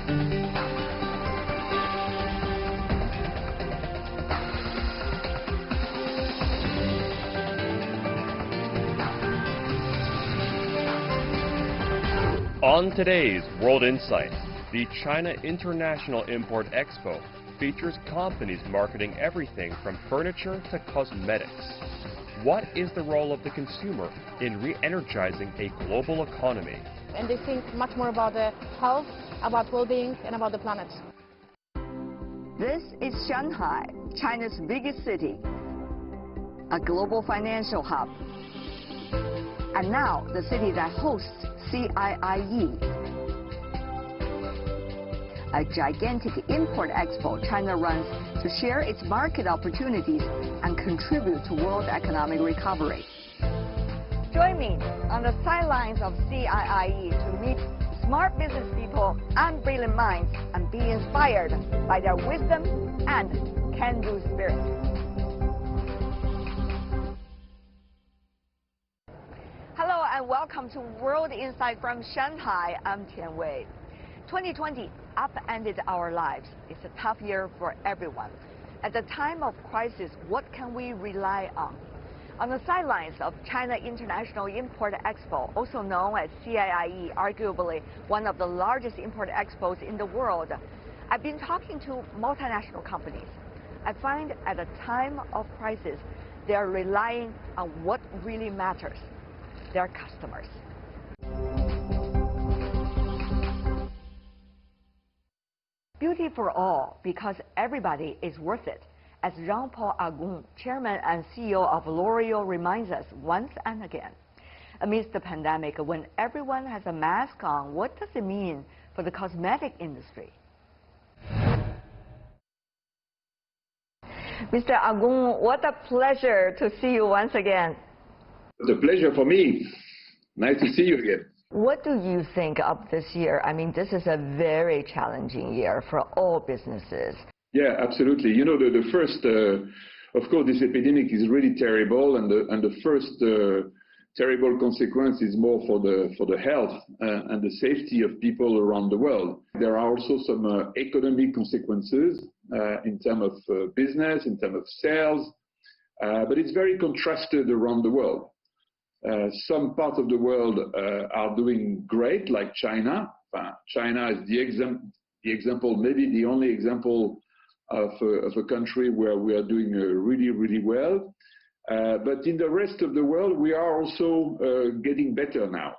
On today's World Insight, the China International Import Expo features companies marketing everything from furniture to cosmetics. What is the role of the consumer in re-energizing a global economy? And they think much more about the health, about well-being, and about the planet. This is Shanghai, China's biggest city, a global financial hub, and now the city that hosts CIIE, a gigantic import expo China runs to share its market opportunities and contribute to world economic recovery. Join me on the sidelines of CIIE to meet smart business people and brilliant minds and be inspired by their wisdom and can-do spirit. Hello and welcome to World Insight from Shanghai. I'm Tian Wei. 2020 upended our lives. It's a tough year for everyone. At the time of crisis, what can we rely on? On the sidelines of China International Import Expo, also known as CIIE, arguably one of the largest import expos in the world, I've been talking to multinational companies. I find at a time of crisis, they are relying on what really matters, their customers. Beauty for all, because everybody is worth it. As Jean-Paul Agon, chairman and CEO of L'Oreal, reminds us once and again. Amidst the pandemic, when everyone has a mask on, what does it mean for the cosmetic industry? Mr. Agon, what a pleasure to see you once again. It's a pleasure for me. Nice to see you again. What do you think of this year? I mean, this is a very challenging year for all businesses. Yeah, absolutely. You know, the first, of course, this epidemic is really terrible, and the first terrible consequence is more for the health and the safety of people around the world. There are also some economic consequences in terms of business, in terms of sales, but it's very contrasted around the world. Some parts of the world are doing great, like China. China is the example, maybe the only example of a country where we are doing really, really well. But in the rest of the world, we are also getting better now.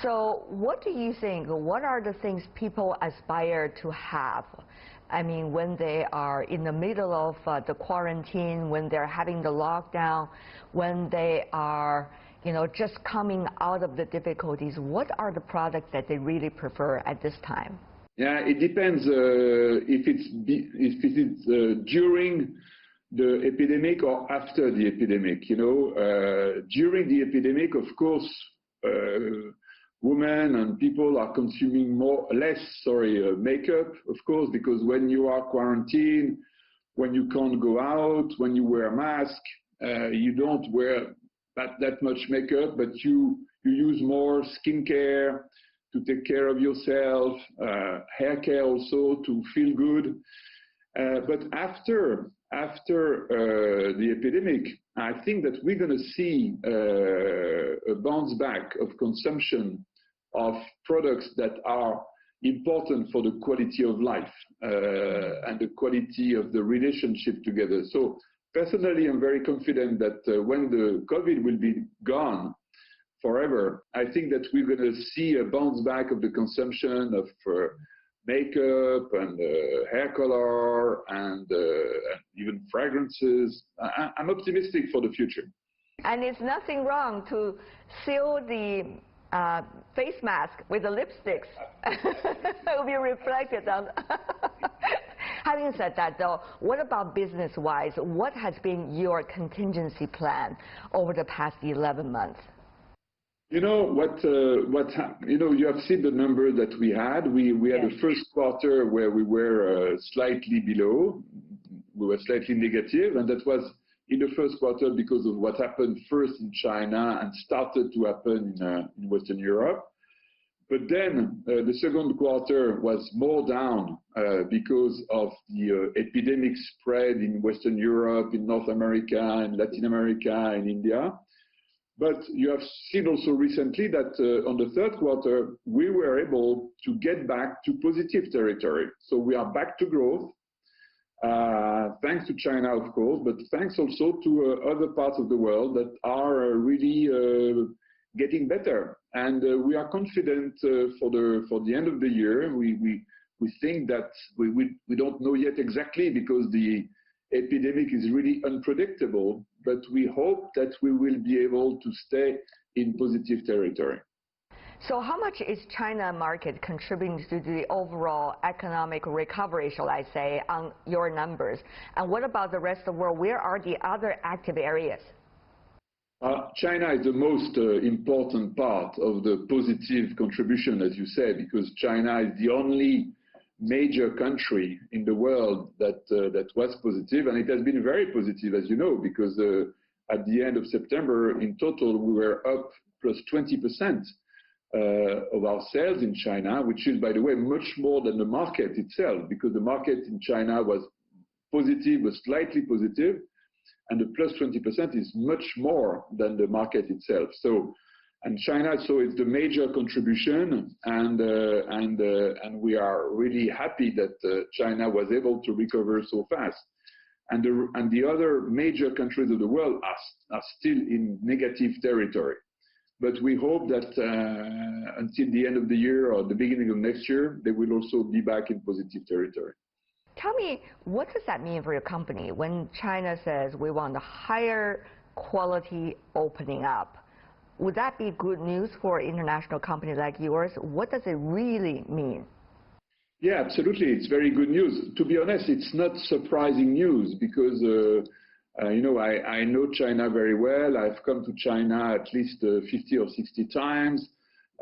So what do you think? What are the things people aspire to have? I mean, when they are in the middle of the quarantine, when they're having the lockdown, when they are, you know, just coming out of the difficulties, what are the products that they really prefer at this time? Yeah, it depends if it's during the epidemic or after the epidemic. You know, during the epidemic, of course, women and people are consuming less makeup, of course, because when you are quarantined, when you can't go out, when you wear a mask, you don't wear that much makeup, but you use more skincare to take care of yourself, hair care also to feel good. But after the epidemic, I think that we're going to see a bounce back of consumption of products that are important for the quality of life and the quality of the relationship together. So personally, I'm very confident that when the COVID will be gone forever, I think that we're going to see a bounce back of the consumption of makeup and hair color and even fragrances. I'm optimistic for the future. And it's nothing wrong to seal the face mask with the lipsticks. It will be reflected on. Having said that, though, what about business-wise? What has been your contingency plan over the past 11 months? You know you have seen the number that we had. We had Yes. the first quarter where we were slightly below. We were slightly negative, and that was in the first quarter because of what happened first in China and started to happen in Western Europe. But then the second quarter was more down because of the epidemic spread in Western Europe, in North America, in Latin America, and India. But you have seen also recently that on the third quarter, we were able to get back to positive territory. So we are back to growth, thanks to China, of course, but thanks also to other parts of the world that are really getting better. And we are confident for the end of the year. We think that we don't know yet exactly because the epidemic is really unpredictable, but we hope that we will be able to stay in positive territory. So how much is China market contributing to the overall economic recovery, shall I say, on your numbers? And what about the rest of the world? Where are the other active areas? China is the most important part of the positive contribution, as you said, because China is the only major country in the world that was positive, and it has been very positive, as you know, because at the end of September, in total, we were up plus 20% of our sales in China, which is, by the way, much more than the market itself, because the market in China was positive, was slightly positive, and the plus 20% is much more than the market itself. And China, so it's the major contribution, and we are really happy that China was able to recover so fast. And the other major countries of the world are still in negative territory. But we hope that until the end of the year or the beginning of next year, they will also be back in positive territory. Tell me, what does that mean for your company when China says we want a higher quality opening up? Would that be good news for an international company like yours? What does it really mean? Yeah, absolutely. It's very good news. To be honest, it's not surprising news because, you know, I know China very well. I've come to China at least 50 or 60 times.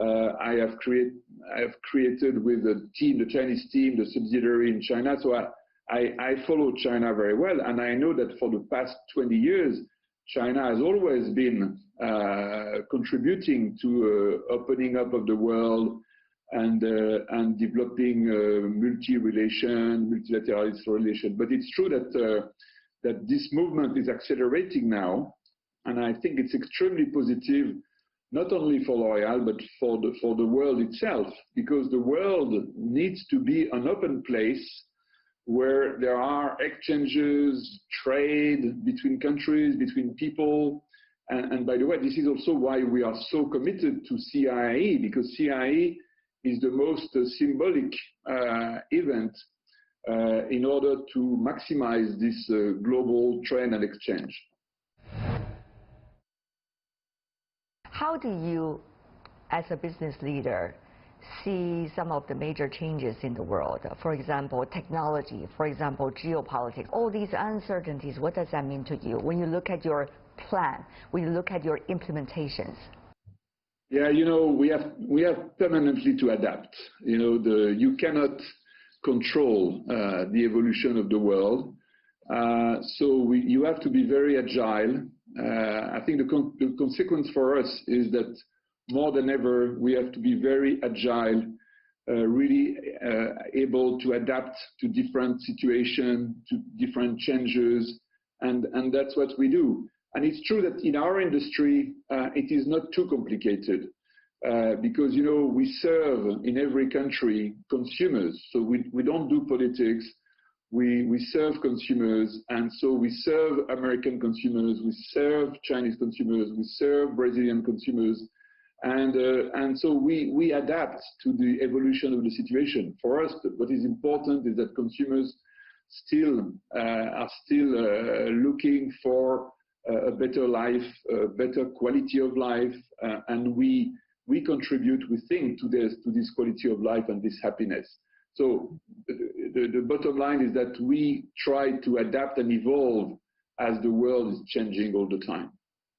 I have created with the team, the Chinese team, the subsidiary in China. So I follow China very well. And I know that for the past 20 years, China has always been contributing to opening up of the world and developing multilateral relation. But it's true that this movement is accelerating now, and I think it's extremely positive, not only for L'Oréal but for the world itself, because the world needs to be an open place where there are exchanges, trade between countries, between people. And by the way, this is also why we are so committed to CIIE, because CIIE is the most symbolic event in order to maximize this global trade and exchange. How do you, as a business leader, see some of the major changes in the world? For example, technology, for example, geopolitics, all these uncertainties, what does that mean to you when you look at your plan, when you look at your implementations? Yeah, you know, we have permanently to adapt. You know, you cannot control the evolution of the world. So you have to be very agile. I think the consequence for us is that more than ever, we have to be very agile, really able to adapt to different situations, to different changes, and that's what we do. And it's true that in our industry, it is not too complicated because, you know, we serve in every country consumers. So we don't do politics. We serve consumers, and so we serve American consumers, we serve Chinese consumers, we serve Brazilian consumers, and so we adapt to the evolution of the situation. For us, what is important is that consumers are still looking for a better life, a better quality of life, and we contribute, we think, to this quality of life and this happiness. So the bottom line is that we try to adapt and evolve as the world is changing all the time.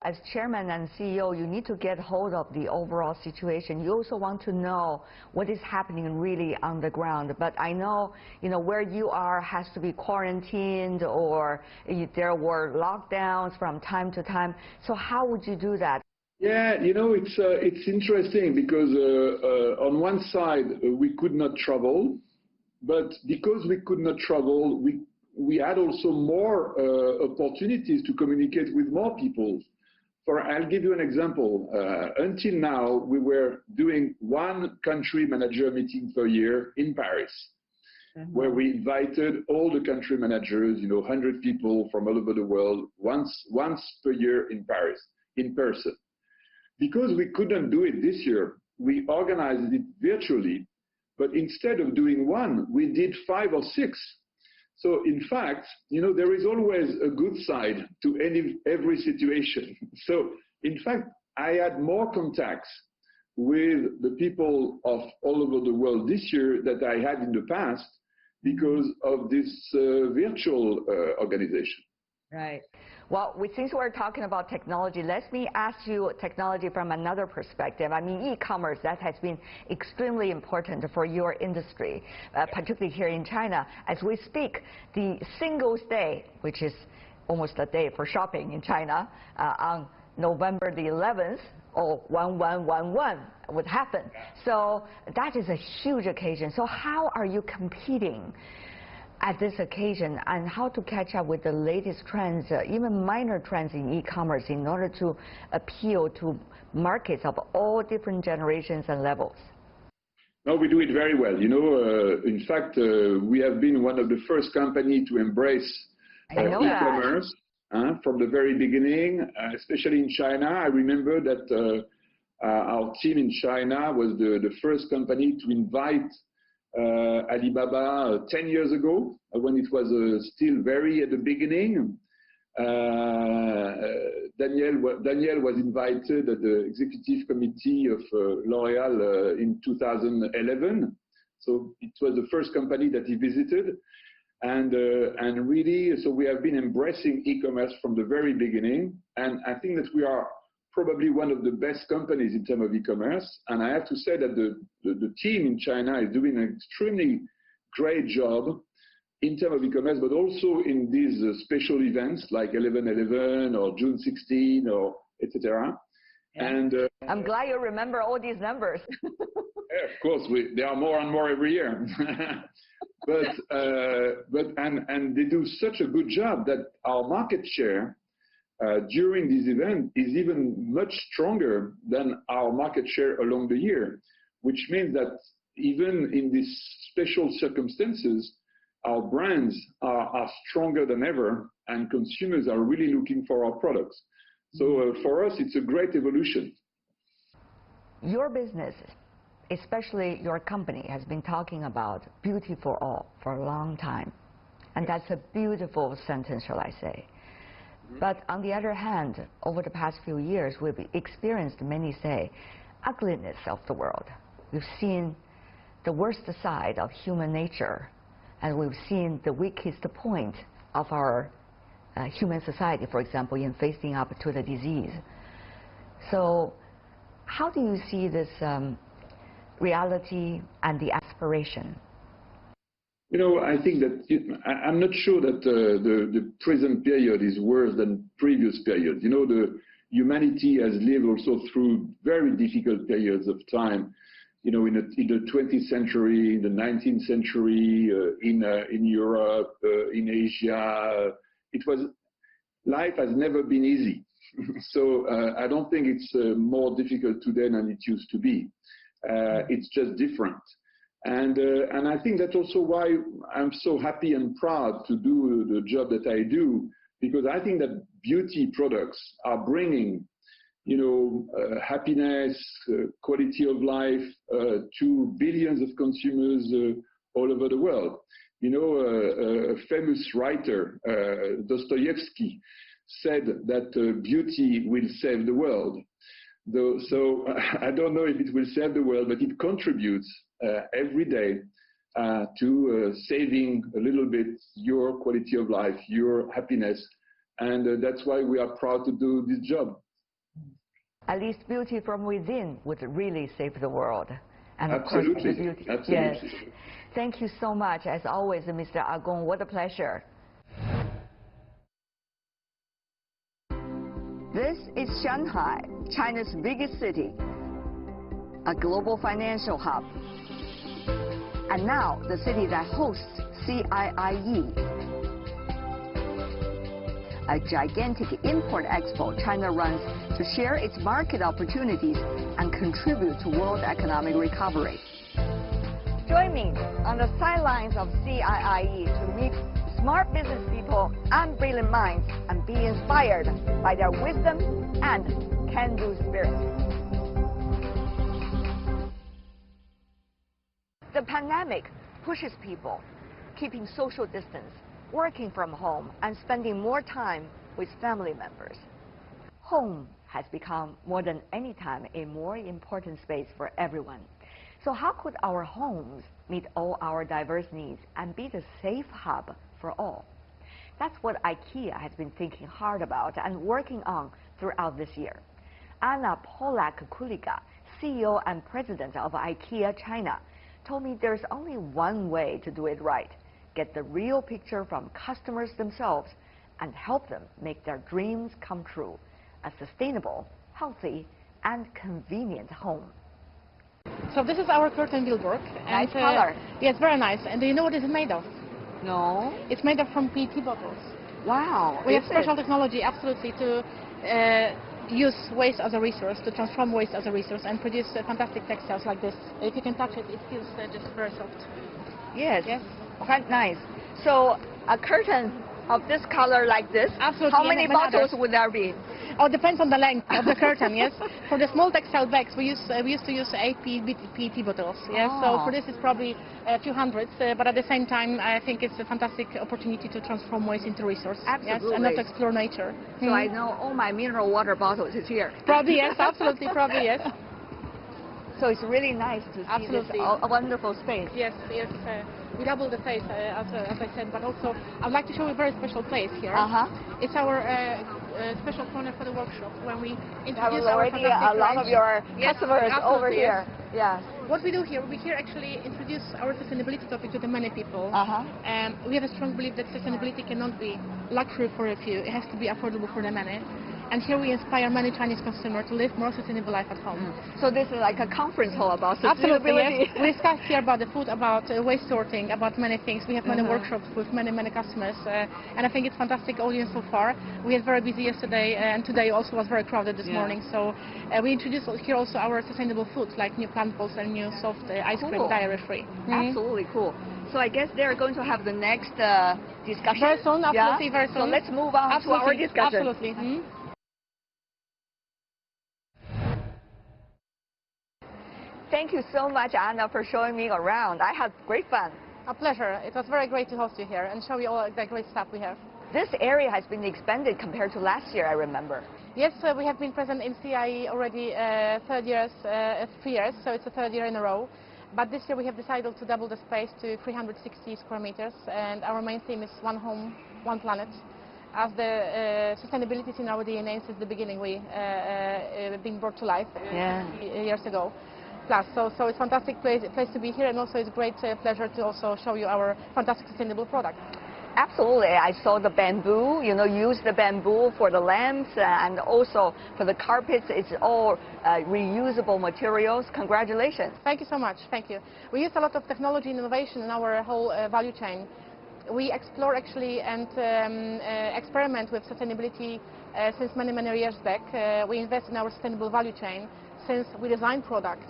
As chairman and CEO, you need to get hold of the overall situation. You also want to know what is happening really on the ground. But I know, you know, where you are has to be quarantined, or there were lockdowns from time to time. So how would you do that? Yeah, you know, it's interesting because on one side we could not travel, but because we could not travel, we had also more opportunities to communicate with more people. I'll give you an example. Until now, we were doing one country manager meeting per year in Paris, where we invited all the country managers, you know, 100 people from all over the world, once per year in Paris, in person. Because we couldn't do it this year, we organized it virtually, but instead of doing one, we did 5 or 6. So in fact, you know, there is always a good side to every situation. So in fact, I had more contacts with the people of all over the world this year that I had in the past because of this virtual organization. Right. Well, since we're talking about technology, let me ask you technology from another perspective. I mean, e-commerce, that has been extremely important for your industry, particularly here in China. As we speak, the Singles Day, which is almost a day for shopping in China, on November the 11th, or 1111 would happen. So that is a huge occasion. So how are you competing at this occasion, and how to catch up with the latest trends, even minor trends in e-commerce, in order to appeal to markets of all different generations and levels? No, we do it very well. You know, in fact, we have been one of the first companies to embrace e-commerce from the very beginning, especially in China. I remember that our team in China was the first company to invite Alibaba 10 years ago, when it was still very at the beginning. Daniel was invited at the executive committee of L'Oréal in 2011. So it was the first company that he visited. And really, so we have been embracing e-commerce from the very beginning. And I think that we are probably one of the best companies in terms of e-commerce. And I have to say that the team in China is doing an extremely great job in terms of e-commerce, but also in these special events like 11/11 or June 16 or etc. Yeah. And I'm glad you remember all these numbers. yeah, of course, there are more and more every year. but they do such a good job that our market share during this event is even much stronger than our market share along the year, which means that even in these special circumstances, our brands are stronger than ever, and consumers are really looking for our products. So for us, it's a great evolution. Your business, especially your company, has been talking about beauty for all for a long time. And that's a beautiful sentence, shall I say. But on the other hand, over the past few years, we've experienced, many say, ugliness of the world. We've seen the worst side of human nature, and we've seen the weakest point of our human society, for example, in facing up to the disease. So how do you see this reality and the aspiration? You know, I think that I'm not sure that the present period is worse than previous periods. You know, the humanity has lived also through very difficult periods of time. You know, in the 20th century, in the 19th century, in Europe, in Asia, life has never been easy. So I don't think it's more difficult today than it used to be. It's just different. And I think that's also why I'm so happy and proud to do the job that I do, because I think that beauty products are bringing, you know, happiness, quality of life to billions of consumers all over the world. You know, a famous writer, Dostoevsky, said that beauty will save the world. So I don't know if it will save the world, but it contributes every day to saving a little bit your quality of life, your happiness. And that's why we are proud to do this job. At least beauty from within would really save the world. And absolutely. Of course, the beauty. Absolutely. Yes. Thank you so much. As always, Mr. Agong, what a pleasure. This is Shanghai, China's biggest city, a global financial hub, and now the city that hosts CIIE, a gigantic import expo China runs to share its market opportunities and contribute to world economic recovery. Join me on the sidelines of CIIE to meet smart business people and brilliant minds and be inspired by their wisdom and can-do spirit. The pandemic pushes people, keeping social distance, working from home, and spending more time with family members. Home has become more than any time a more important space for everyone. So how could our homes meet all our diverse needs and be the safe hub for all? That's what IKEA has been thinking hard about and working on throughout this year. Anna Polak-Kuliga, CEO and President of IKEA China, told me there's only one way to do it right: get the real picture from customers themselves and help them make their dreams come true. A sustainable, healthy, and convenient home. So this is our curtain wheelwork. Nice color. Yes, very nice. And do you know what it's made of? No. It's made of from PET bottles. Wow. We have special technology, absolutely, to use waste as a resource, to transform waste as a resource and produce fantastic textiles like this. If you can touch it, it feels just very soft. Yes. Yes. Quite nice. So a curtain of this color like this, absolutely. How many bottles would there be? Oh, depends on the length of the curtain, yes. For the small textile bags, we used to use 8 PET bottles, yes. Oh. So for this, it's probably a few hundreds, but at the same time, I think it's a fantastic opportunity to transform waste into resource. Absolutely. Yes, and not to explore nature. So I know all my mineral water bottles is here. Probably yes, absolutely, probably yes. So it's really nice to see absolutely. This a wonderful space. Yes, yes. We double the face, as I said, but also I'd like to show you a very special place here. It's our special corner for the workshop when we introduce our fantastic a lot of your customers over here. Yes. What we do here, we here actually introduce our sustainability topic to the many people. We have a strong belief that sustainability cannot be luxury for a few. It has to be affordable for the many. And here we inspire many Chinese consumers to live more sustainable life at home. So this is like a conference hall about sustainability. Absolutely, yes. We discuss here about the food, about waste sorting, about many things. We have many workshops with many customers, and I think it's fantastic audience so far. We had very busy yesterday, and today also was very crowded this morning. So we introduced here also our sustainable foods like new plant balls and new soft ice cream, dairy-free. Absolutely cool. So I guess they're going to have the next discussion. Very soon, absolutely, very soon. So let's move on to our discussion. Absolutely. Thank you so much, Anna, for showing me around. I had great fun. A pleasure. It was very great to host you here and show you all the great stuff we have. This area has been expanded compared to last year, I remember. Yes, we have been present in CIIE already 3 years, so it's the 3rd year in a row. But this year we have decided to double the space to 360 square meters, and our main theme is one home, one planet. As the sustainability is in our DNA since the beginning, we being brought to life years ago. So it's a fantastic place to be here, and also it's a great pleasure to also show you our fantastic sustainable product. Absolutely. I saw the bamboo, use the bamboo for the lamps and also for the carpets. It's all reusable materials. Congratulations. Thank you so much. Thank you. We use a lot of technology and innovation in our whole value chain. We explore actually and experiment with sustainability since many years back. We invest in our sustainable value chain since we design products.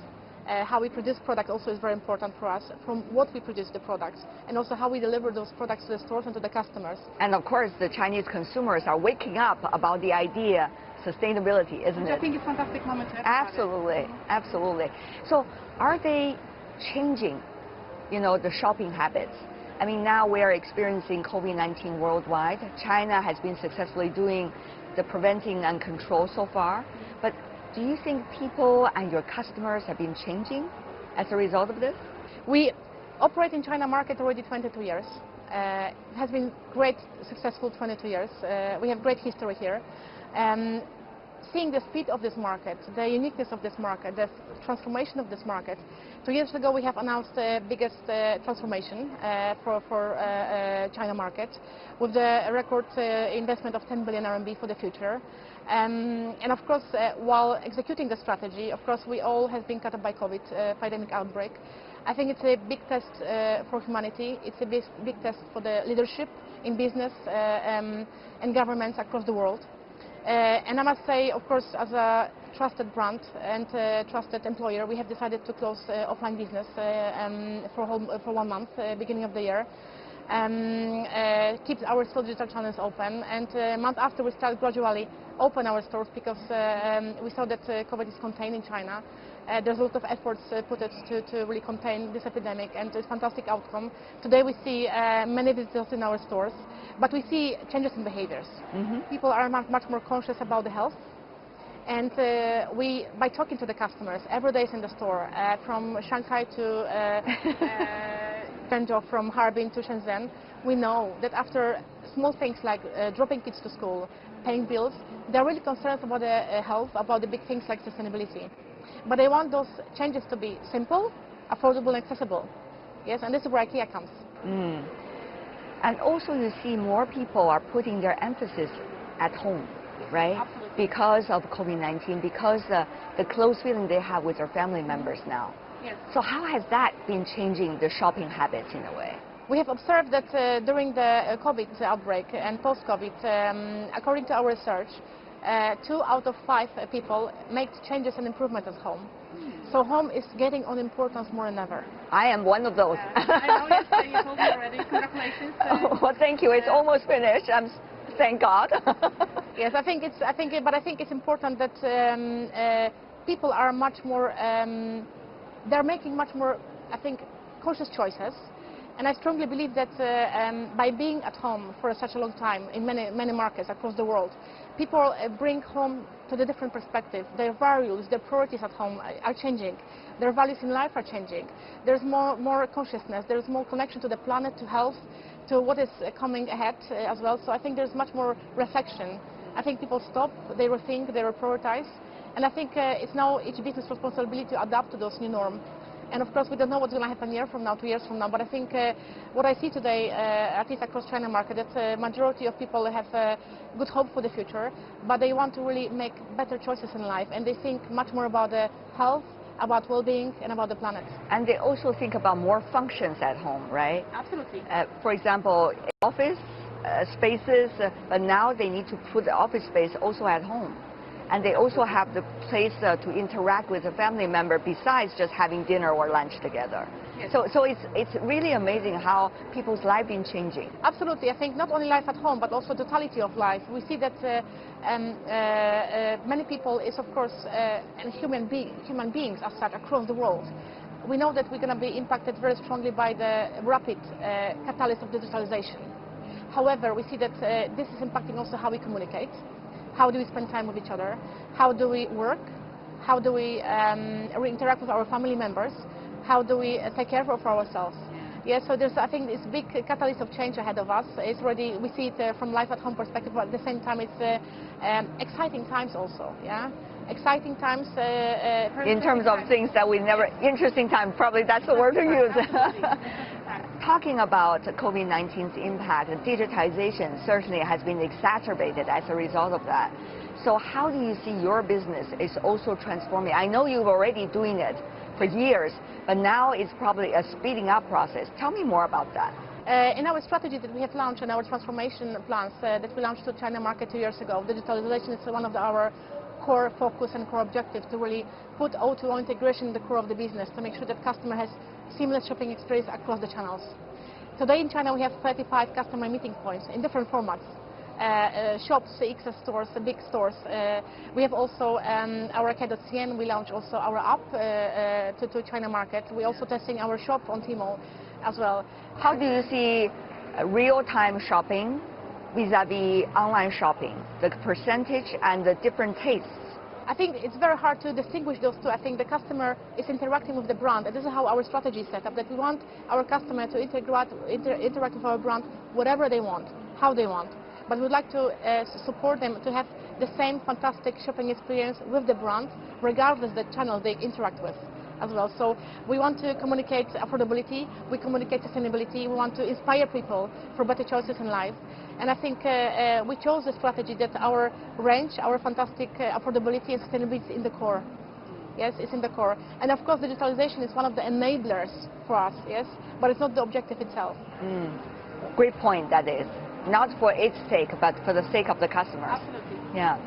How we produce product also is very important for us, from what we produce the products, and also how we deliver those products to the stores and to the customers. And of course, the Chinese consumers are waking up about the idea sustainability, isn't it? I think it's a fantastic moment to have. Absolutely, absolutely. So are they changing, the shopping habits? I mean, now we are experiencing COVID-19 worldwide. China has been successfully doing the preventing and control so far, but do you think people and your customers have been changing as a result of this? We operate in China market already 22 years. It has been great, successful 22 years. We have great history here. seeing the speed of this market, the uniqueness of this market, the transformation of this market. 2 years ago, we have announced the biggest transformation for China market, with the record investment of 10 billion RMB for the future. And of course, while executing the strategy, of course, we all have been cut up by COVID pandemic outbreak. I think it's a big test for humanity. It's a big test for the leadership in business and governments across the world. And I must say, of course, as a trusted brand and trusted employer, we have decided to close offline business for 1 month, beginning of the year. Keep our still digital channels open, and a month after we start gradually open our stores, because we saw that COVID is contained in China. There's a lot of efforts put to really contain this epidemic, and it's a fantastic outcome. Today we see many visitors in our stores, but we see changes in behaviors. People are much more conscious about the health, and by talking to the customers every day in the store, from Shanghai to Zhengzhou, from Harbin to Shenzhen, we know that after small things like dropping kids to school, paying bills, they're really concerned about the health, about the big things like sustainability. But they want those changes to be simple, affordable, and accessible. Yes, and this is where IKEA comes. And also you see more people are putting their emphasis at home, right? Absolutely. Because of COVID-19, because the close feeling they have with their family members now. Yes. So how has that been changing the shopping habits in a way? We have observed that during the COVID outbreak and post-COVID, according to our research, 2 out of 5 people make changes and improvements at home. So home is getting on importance more than ever. I am one of those. I know, yes, you told me already. Congratulations. Well, thank you. It's almost finished. Thank God. Yes, I think it's important that people are much more. They're making much more, I think, conscious choices. And I strongly believe that by being at home for such a long time in many markets across the world, people bring home to the different perspective. Their values, their priorities at home are changing. Their values in life are changing. There's more consciousness. There's more connection to the planet, to health, to what is coming ahead as well. So I think there's much more reflection. I think people stop, they rethink, they prioritize. And I think it's now each business responsibility to adapt to those new norms. And of course, we don't know what's going to happen a year from now, 2 years from now. But I think what I see today, at least across China market, that the majority of people have good hope for the future. But they want to really make better choices in life. And they think much more about the health, about well-being, and about the planet. And they also think about more functions at home, right? Absolutely. For example, office spaces, but now they need to put the office space also at home. And they also have the place to interact with a family member besides just having dinner or lunch together. Yes. So it's really amazing how people's life been changing. Absolutely. I think not only life at home, but also totality of life. We see that many people is, of course, and human beings as such across the world. We know that we're going to be impacted very strongly by the rapid catalyst of digitalization. However, we see that this is impacting also how we communicate. How do we spend time with each other? How do we work? How do we interact with our family members? How do we take care of ourselves? Yeah, so there's, I think, this big catalyst of change ahead of us. It's already, we see it from life at home perspective, but at the same time, it's exciting times also. Yeah, exciting times. In terms of things that we never, interesting time. Probably that's the word to use. Talking about COVID-19's impact, digitization certainly has been exacerbated as a result of that. So how do you see your business is also transforming? I know you've already doing it for years, but now it's probably a speeding up process. Tell me more about that. In our strategy that we have launched and our transformation plans that we launched to China market 2 years ago, digitalization is one of our core focus and core objectives, to really put O2O integration in the core of the business, to make sure that customer has seamless shopping experience across the channels. Today in China we have 35 customer meeting points in different formats. Shops, XS stores, big stores. We have also our IKEA.cn. We launched also our app to China market. We're also testing our shop on Tmall as well. How do you see real-time shopping vis-a-vis online shopping, the percentage and the different tastes? I think it's very hard to distinguish those two. I think the customer is interacting with the brand, and this is how our strategy is set up, that we want our customer to interact with our brand whatever they want, how they want. But we'd like to support them to have the same fantastic shopping experience with the brand, regardless the channel they interact with as well. So we want to communicate affordability, we communicate sustainability, we want to inspire people for better choices in life. And I think we chose the strategy that our range, our fantastic affordability and sustainability is in the core. Yes, it's in the core. And of course, digitalization is one of the enablers for us, yes, but it's not the objective itself. Great point, that is. Not for its sake, but for the sake of the customers. Absolutely. Yeah.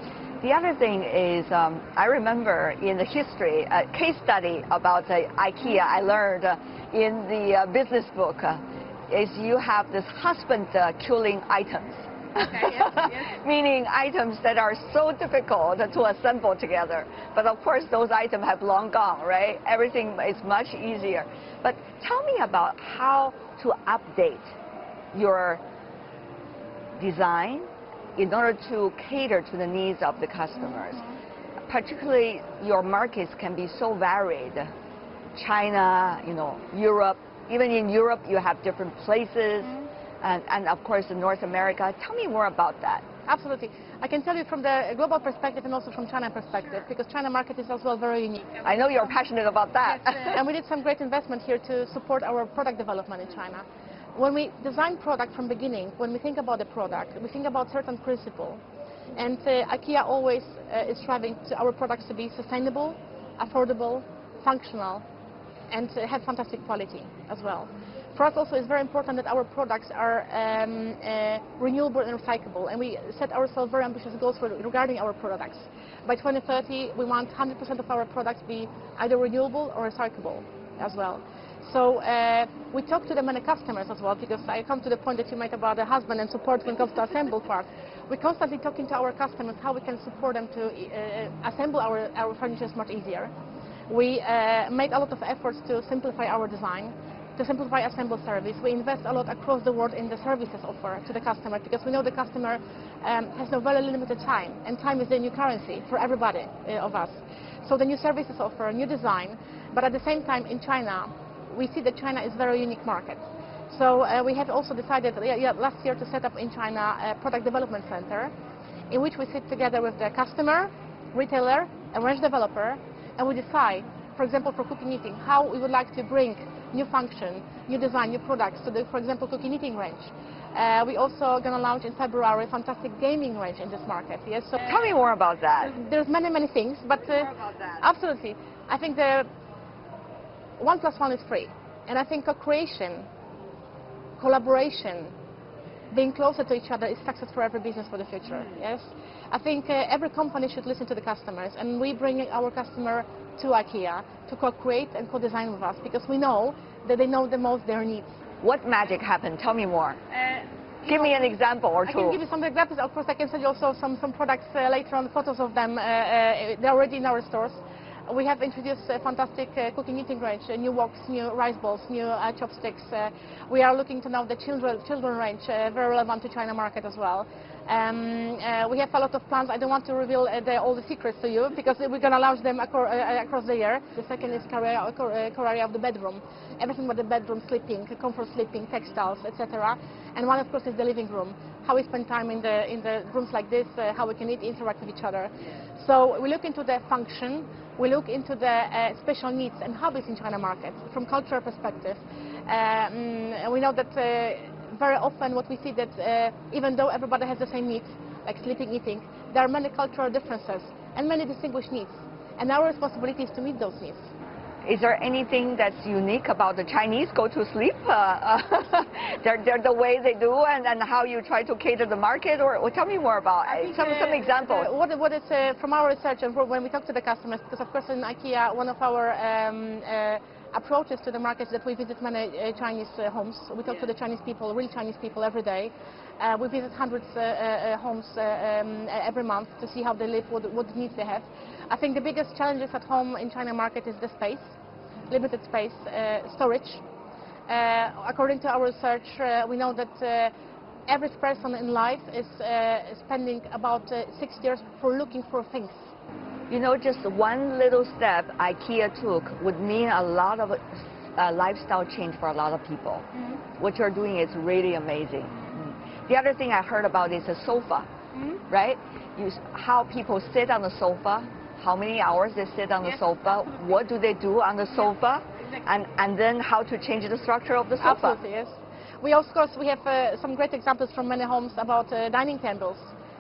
The other thing is, I remember in the history, a case study about IKEA I learned in the business book, is you have this husband-killing items. Okay, yes. Meaning items that are so difficult to assemble together. But of course, those items have long gone, right? Everything is much easier. But tell me about how to update your design in order to cater to the needs of the customers. Particularly, your markets can be so varied. China, Europe. Even in Europe, you have different places. And of course, in North America. Tell me more about that. Absolutely. I can tell you from the global perspective and also from China perspective, because China market is as well very unique. I know you're passionate about that. Yes, and we did some great investment here to support our product development in China. When we design product from beginning, when we think about the product, we think about certain principle. And IKEA always is striving to our products to be sustainable, affordable, functional, and have fantastic quality as well. For us also, it's very important that our products are renewable and recyclable, and we set ourselves very ambitious goals regarding our products. By 2030, we want 100% of our products be either renewable or recyclable as well. So we talk to the many customers as well, because I come to the point that you made about the husband and support when it comes to assemble part. We're constantly talking to our customers how we can support them to assemble our furniture much easier. We made a lot of efforts to simplify our design, to simplify assemble service. We invest a lot across the world in the services offer to the customer, because we know the customer has no very limited time, and time is the new currency for everybody of us. So the new services offer, new design, but at the same time in China, we see that China is a very unique market. So we have also decided last year to set up in China a product development center, in which we sit together with the customer, retailer, and range developer, and we decide, for example, for cooking eating, how we would like to bring new function, new design, new products to the, for example, cooking eating range. We also going to launch in February a fantastic gaming range in this market. Yes. So tell me more about that. There's many things, but more about that. Absolutely. I think the 1 + 1 is 3, and I think co-creation, collaboration, being closer to each other is success for every business for the future. Yes. I think every company should listen to the customers, and we bring our customer to IKEA to co-create and co-design with us, because we know that they know the most their needs. What magic happened? Tell me more. Give me an example or two. I can give you some examples. Of course, I can send you also some products later on, photos of them. They're already in our stores. We have introduced a fantastic cooking eating range, new woks, new rice bowls, new chopsticks. We are looking to now the children range, very relevant to China market as well. We have a lot of plans. I don't want to reveal all the secrets to you, because we're going to launch them across the year. The second is core area of the bedroom. Everything about the bedroom, sleeping, comfort sleeping, textiles, etc. And one, of course, is the living room. How we spend time in the rooms like this, how we can interact with each other. So we look into the function. We look into the special needs and hobbies in China market from cultural perspective. And we know that very often what we see that even though everybody has the same needs, like sleeping, eating, there are many cultural differences and many distinguished needs. And our responsibility is to meet those needs. Is there anything that's unique about the Chinese go to sleep? They're the way they do, and how you try to cater the market? Or tell me more about some examples. What is from our research and when we talk to the customers, because of course in IKEA, one of our approaches to the market is that we visit many Chinese homes. We talk to the Chinese people, real Chinese people every day. We visit hundreds of homes every month to see how they live, what needs they have. I think the biggest challenges at home in China market is the space, limited space, storage. According to our research, we know that average person in life is spending about 6 years for looking for things. You know, just one little step IKEA took would mean a lot of lifestyle change for a lot of people. What you're doing is really amazing. The other thing I heard about is a sofa. right? How people sit on the sofa, how many hours they sit on the sofa, what do they do on the sofa, and then how to change the structure of the sofa. Absolutely, yes. We, of course, we have some great examples from many homes about dining tables.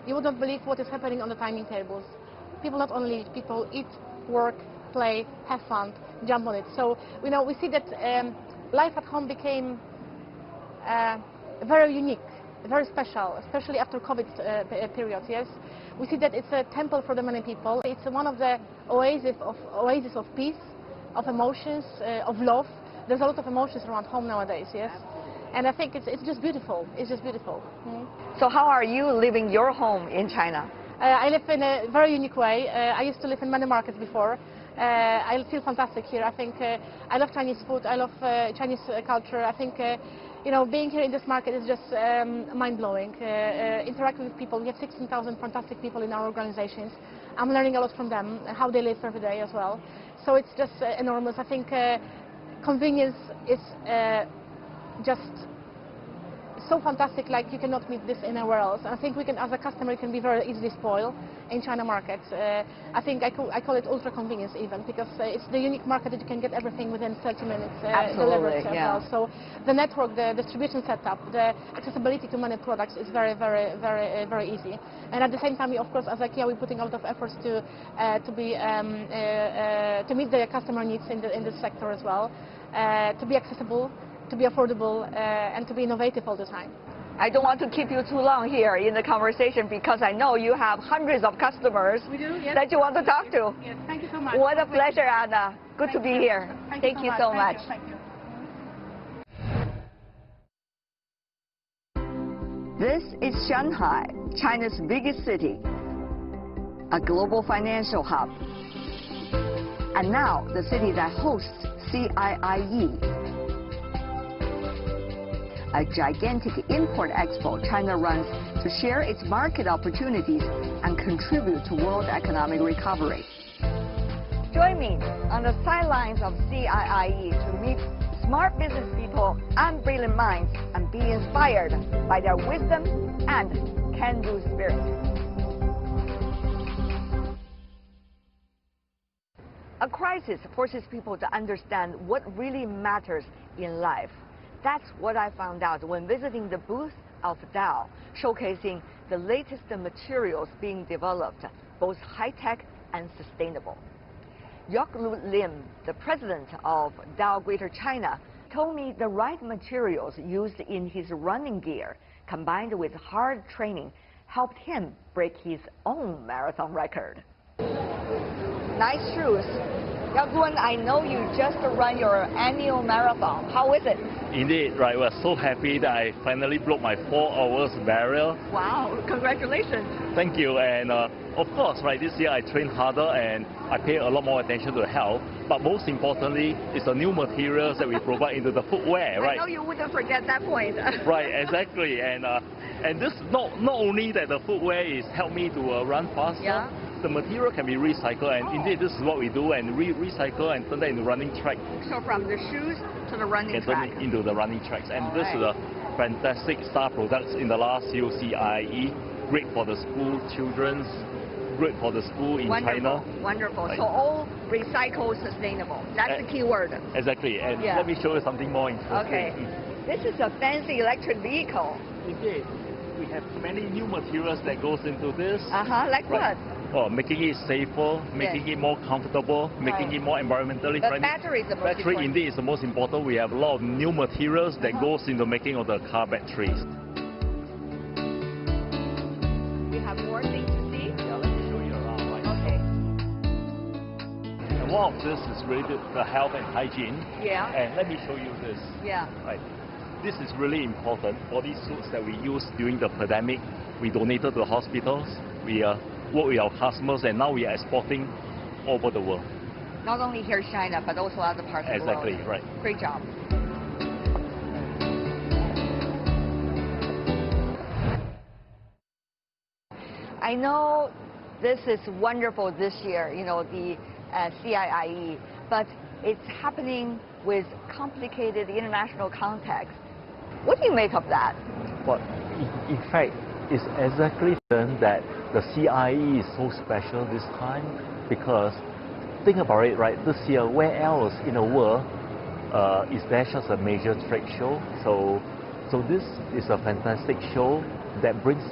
You would not believe what is happening on the dining tables. People not only eat, people eat, work, play, have fun, jump on it. So, you know, we see that life at home became very unique, very special, especially after COVID period, yes. We see that it's a temple for the many people. It's one of the oases of peace, of emotions, of love. There's a lot of emotions around home nowadays, yes. And I think it's just beautiful. It's just beautiful. So how are you living your home in China? I live in a very unique way. I used to live in many markets before. I feel fantastic here. I think I love Chinese food. I love Chinese culture. I think you know, being here in this market is just mind-blowing. Interacting with people, we have 16,000 fantastic people in our organizations. I'm learning a lot from them, how they live every day as well. So it's just enormous. I think convenience is just so fantastic, like you cannot meet this anywhere else. I think we can, as a customer, you can be very easily spoiled in China markets. I think I call it ultra convenience even, because it's the unique market that you can get everything within 30 minutes delivered. Yeah. So the network, the distribution setup, the accessibility to many products is very, very, very, very easy. And at the same time, of course, as IKEA, we're putting a lot of efforts to meet the customer needs in this sector as well, to be accessible, to be affordable, and to be innovative all the time. I don't want to keep you too long here in the conversation, because I know you have hundreds of customers that you want to talk to. Yes, thank you so much. What a pleasure, Anna. Good to be here. Thank you so much. Thank you. This is Shanghai, China's biggest city, a global financial hub, and now the city that hosts CIIE, a gigantic import expo China runs to share its market opportunities and contribute to world economic recovery. Join me on the sidelines of CIIE to meet smart business people and brilliant minds and be inspired by their wisdom and can-do spirit. A crisis forces people to understand what really matters in life. That's what I found out when visiting the booth of Dow, showcasing the latest materials being developed, both high-tech and sustainable. Yok-Lu Lim, the president of Dow Greater China, told me the right materials used in his running gear, combined with hard training, helped him break his own marathon record. Nice shoes. Yok-Lu, I know you just run your annual marathon. How is it? Indeed, right. We're so happy that I finally broke my 4 hours barrier. Wow, congratulations. Thank you. And of course, right, this year I trained harder and I pay a lot more attention to health. But most importantly, it's the new materials that we provide into the footwear, right? I know you wouldn't forget that point. Right, exactly. And this not only that the footwear is help me to run faster. Yeah. The material can be recycled, and indeed this is what we do, and recycle and turn that into running track. So from the shoes to the running track. Turn it into the running tracks, and this is a fantastic star products in the last year CIIE. Great for the school children's, great for the school in China. Wonderful. Right. So all recycle, sustainable. That's the key word. Exactly. And let me show you something more interesting. Okay. This is a fancy electric vehicle. Indeed. We have many new materials that goes into this. Like what? Oh, making it safer, making it more comfortable, making it more environmentally friendly. The battery is the most Battery important. indeed is the most important. We have a lot of new materials that goes into making of the car batteries. We have more things to see? Yeah, let me show you around. Right? Okay. And one of this is related to health and hygiene. Yeah. And let me show you this. Yeah. Right. This is really important. For these suits that we use during the pandemic, we donated to hospitals. We work with our customers, and now we are exporting all over the world. Not only here in China, but also other parts of the world. Exactly, right. Great job. I know this is wonderful this year, you know, the CIIE, but it's happening with complicated international context. What do you make of that? Well, in fact, It's exactly that the CIIE is so special this time because think about it, right? This year, where else in the world is there such a major trade show? So this is a fantastic show that brings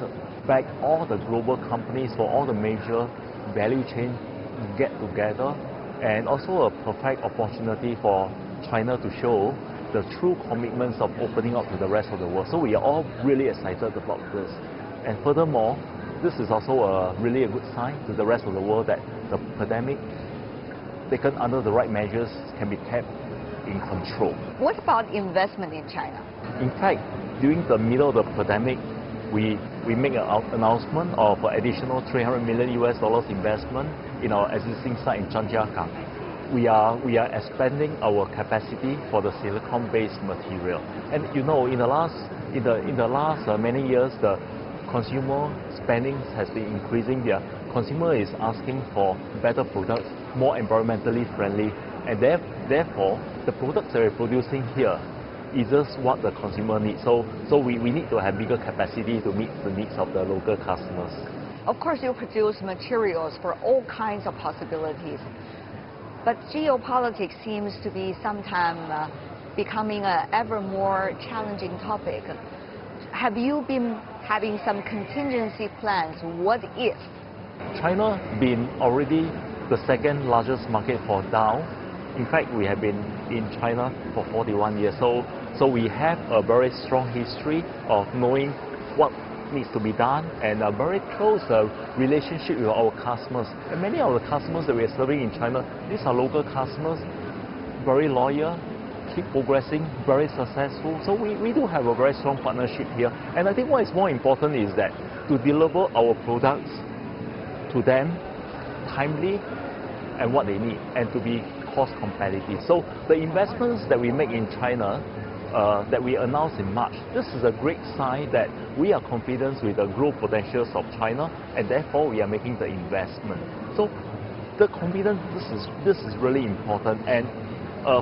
back all the global companies for all the major value chain get together, and also a perfect opportunity for China to show the true commitments of opening up to the rest of the world. So we are all really excited about this. And furthermore, this is also really a good sign to the rest of the world that the pandemic, taken under the right measures, can be kept in control. What about investment in China? In fact, during the middle of the pandemic, we make an announcement of additional $300 million investment in our existing site in Zhangjiagang. We are expanding our capacity for the silicon-based material. And you know, in the last many years, the consumer spending has been increasing. The consumer is asking for better products, more environmentally friendly, and therefore the products that we're producing here is just what the consumer needs. So we need to have bigger capacity to meet the needs of the local customers. Of course, you produce materials for all kinds of possibilities, but geopolitics seems to be sometimes becoming an ever more challenging topic. Have you been having some contingency plans? What if? China been already the second largest market for Dow. In fact, we have been in China for 41 years. So we have a very strong history of knowing what needs to be done and a very close relationship with our customers. And many of the customers that we are serving in China, these are local customers, very loyal, keep progressing, very successful. So we do have a very strong partnership here. And I think what is more important is that to deliver our products to them timely and what they need, and to be cost competitive. So the investments that we make in China, that we announced in March, this is a great sign that we are confident with the growth potentials of China, and therefore we are making the investment. So the confidence, this is really important. And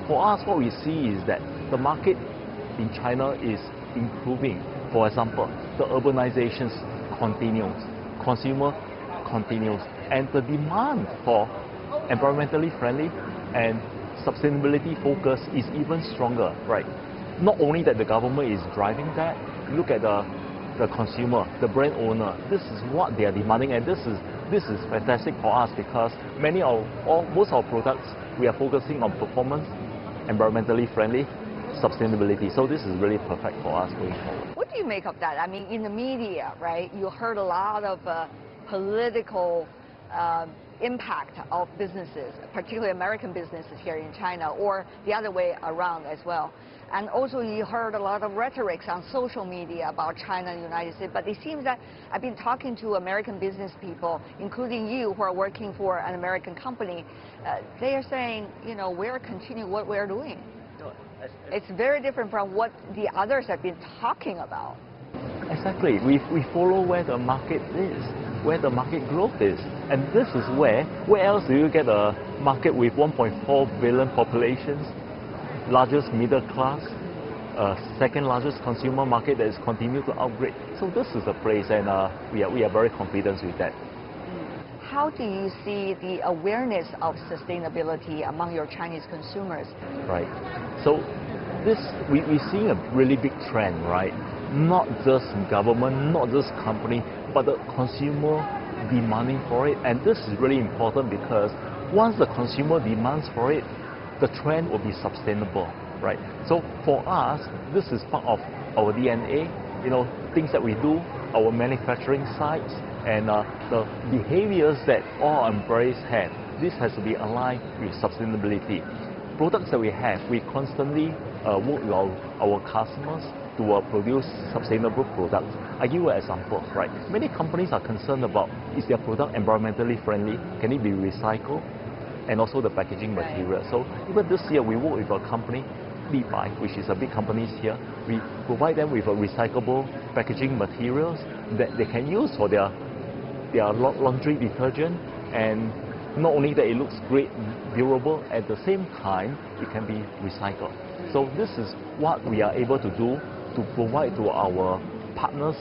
for us, what we see is that the market in China is improving. For example, the urbanization continues, consumer continues, and the demand for environmentally friendly and sustainability focus is even stronger, right? Not only that the government is driving that, look at the consumer, the brand owner. This is what they are demanding, and this is fantastic for us because most of our products, we are focusing on performance, environmentally friendly, sustainability. So this is really perfect for us going forward. What do you make of that? I mean, in the media, right, you heard a lot of political impact of businesses, particularly American businesses here in China, or the other way around as well. And also you heard a lot of rhetorics on social media about China and the United States. But it seems that I've been talking to American business people, including you, who are working for an American company. They are saying, you know, we're continuing what we're doing. It's very different from what the others have been talking about. Exactly. We follow where the market is, where the market growth is. And this is where else do you get a market with 1.4 billion populations, largest middle class, second largest consumer market that is continuing to upgrade. So this is a place, and we are very confident with that. How do you see the awareness of sustainability among your Chinese consumers? Right. So we're seeing a really big trend, right? Not just government, not just company, but the consumer demanding for it. And this is really important because once the consumer demands for it, the trend will be sustainable, right? So for us, this is part of our DNA, you know, things that we do, our manufacturing sites, and the behaviors that all employees have. This has to be aligned with sustainability. Products that we have, we constantly work with our customers to produce sustainable products. I give you an example, right? Many companies are concerned about, is their product environmentally friendly? Can it be recycled? And also the packaging material. So even this year, we work with a company, which is a big company here. We provide them with a recyclable packaging materials that they can use for their laundry detergent. And not only that it looks great, durable, at the same time, it can be recycled. So this is what we are able to do to provide to our partners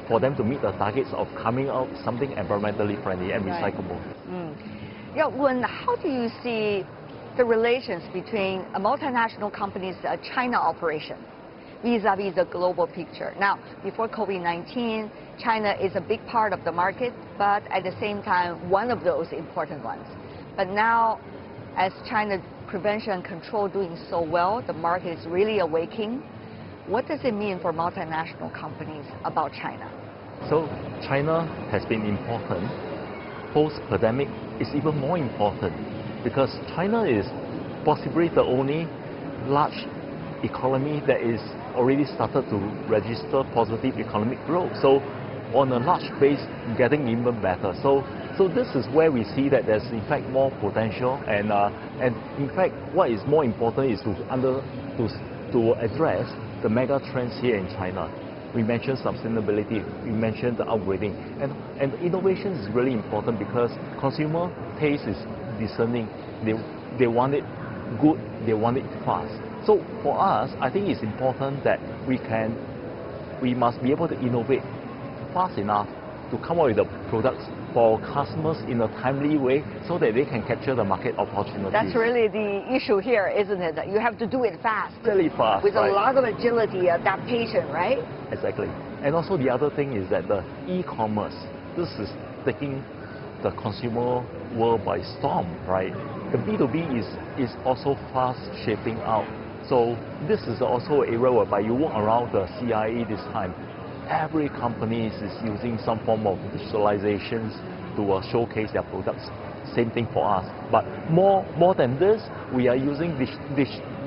for them to meet the targets of coming out something environmentally friendly and Right. recyclable. Wen, how do you see the relations between a multinational company's China operation vis-a-vis the global picture? Now, before COVID-19, China is a big part of the market, but at the same time, one of those important ones. But now, as China prevention and control doing so well, the market is really awakening. What does it mean for multinational companies about China? So China has been important. Post-pandemic is even more important because China is possibly the only large economy that is already started to register positive economic growth. So on a large base, getting even better. So this is where we see that there's in fact more potential, and in fact what is more important is to address the mega trends here in China. We mentioned sustainability, we mentioned the upgrading, and innovation is really important because consumer taste is discerning. They want it good, they want it fast. So for us, I think it's important that we must be able to innovate fast enough to come up with the products for customers in a timely way so that they can capture the market opportunities. That's really the issue here, isn't it? You have to do it fast. Really fast. With right. a lot of agility, adaptation, right? Exactly. And also the other thing is that the e-commerce, this is taking the consumer world by storm, right? The B2B is also fast shaping out. So this is also an area whereby you walk around the CIIE this time. Every company is using some form of digitalizations to showcase their products. Same thing for us. But more than this, we are using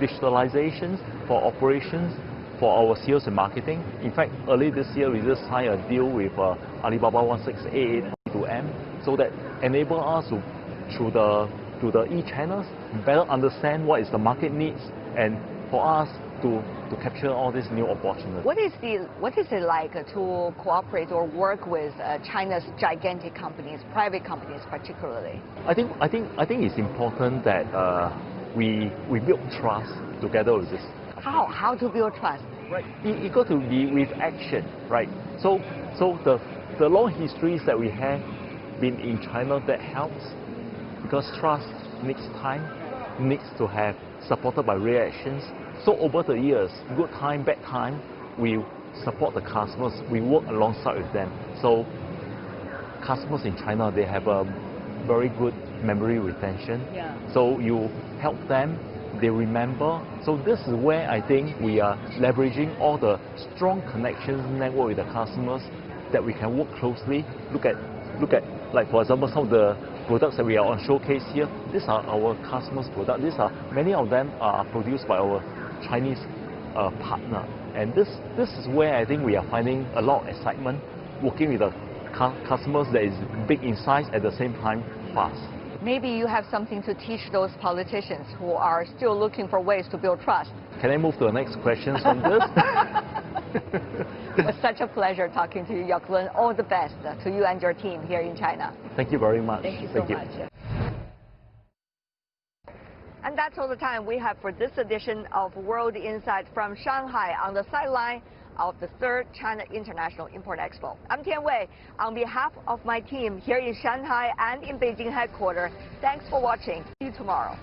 digitalizations for operations, for our sales and marketing. In fact, early this year, we just signed a deal with Alibaba 16882M, so that enable us to, through the e-channels, better understand what is the market needs, and for us to capture all these new opportunities. What is it like to cooperate or work with China's gigantic companies, private companies particularly? I think it's important that we build trust together with this. How to build trust? Right. It got to be with action, right? So the long histories that we have been in China, that helps, because trust needs time, needs to have supported by reactions. So over the years, good time, bad time, we support the customers, we work alongside with them. So customers in China, they have a very good memory retention. Yeah. So you help them, they remember. So this is where I think we are leveraging all the strong connections network with the customers, that we can work closely. Look at like, for example, some of the products that we are on showcase here. These are our customers' products. Many of them are produced by our Chinese partner, and this is where I think we are finding a lot of excitement working with the customers that is big in size, at the same time fast. Maybe you have something to teach those politicians who are still looking for ways to build trust. Can I move to the next question on this? It was such a pleasure talking to you, Wen. All the best to you and your team here in China. Thank you very much. Thank you so much. And that's all the time we have for this edition of World Insight from Shanghai, on the sideline of the 3rd China International Import Expo. I'm Tian Wei. On behalf of my team here in Shanghai and in Beijing headquarters, thanks for watching. See you tomorrow.